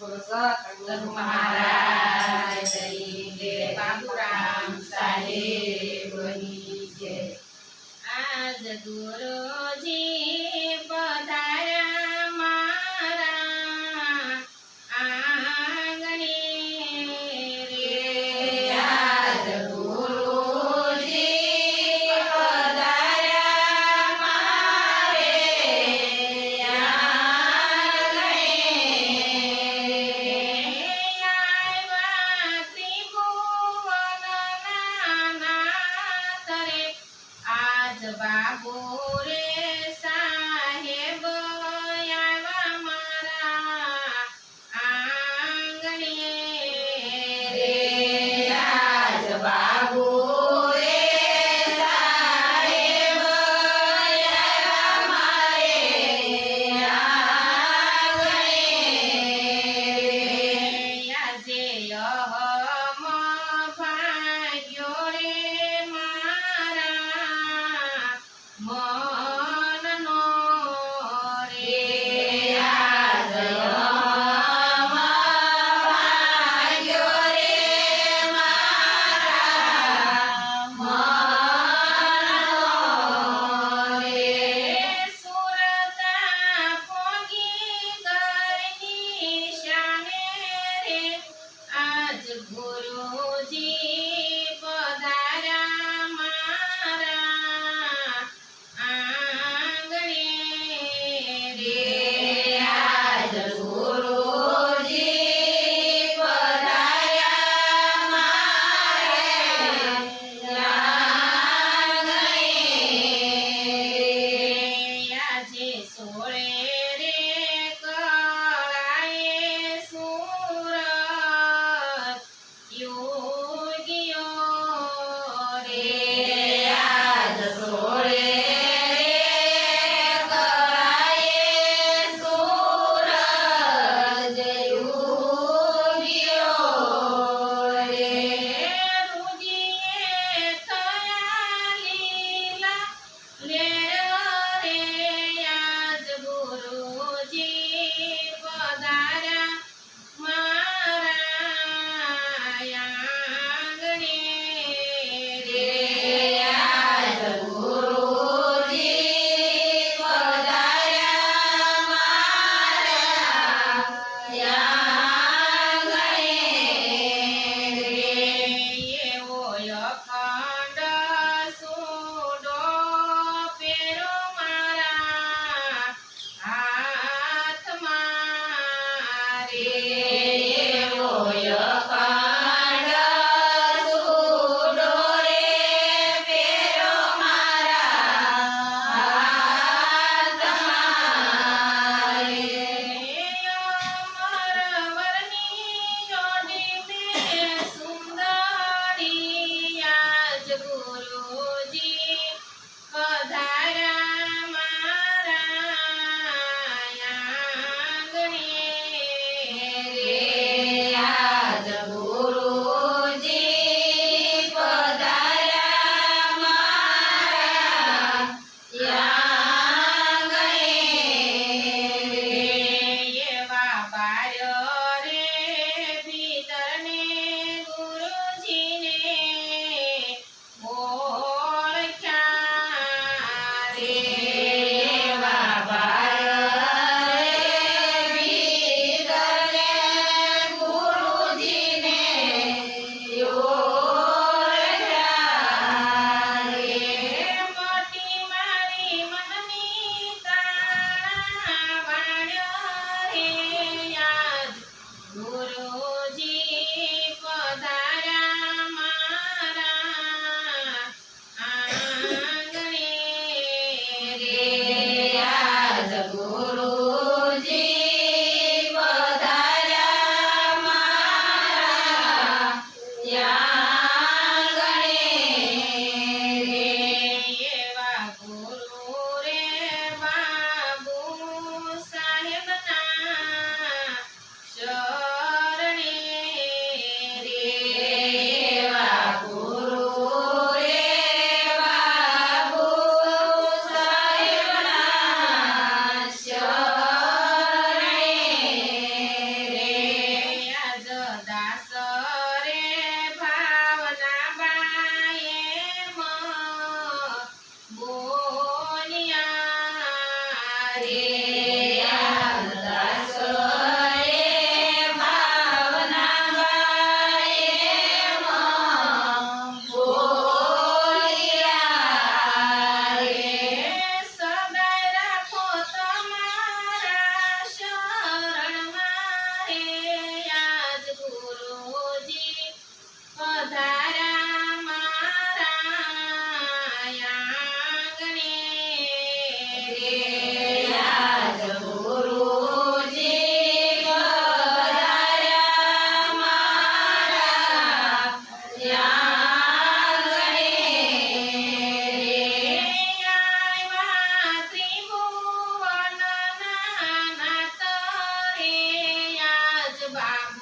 બોલો સત મહારાજ જય બાબુરામ સાહેબની જય। આજ ગુરુજી પધાર્યા મારા આંગણે રે। આજ ગુરુજી પધાર્યા મારે આંગણે આવ્યા ત્રિભુવનના નાથ રે। આજ બાબુ રે સાહેબ આવ્યા મારા આંગણે રે। આજ બાબુ રે સાહેબ આવ્યા મારે આંગણે રે। આજે અહમ ભાગ્યો રે મારા મનનો રે। આજ અહમ ભાગ્યો રે મારા મનનો રે। સુરતા પોગી ગઈ શાને રે। આજ ગુરુજી પધાર્યા મારા આંગણે રે। આજ ગુરુજી પધાર્યા મારે આંગણે રે। આજે સોળે રે કળાએ સૂરજ યોગીઓ રે। આજ સોળે રે કળાએ સૂરજ યોગીઓ રે। રુદિયે થયા લીલા લેર રે। આજ ગુરુજી પધાર્યા મારા આંગણે રે। આજ ગુરુજી પધાર્યા મારા આંગણે રે। એવો અખંડ સૂડો પહેરો મારા હાથમાં રે। એવો અખંડ સૂડો રે પહેરો મારા હાથમાં રે। અમરવરની જોડી મેં સુંદરી આજ ગુરુજી પધાર્યા મારા આંગણે રે। બાપ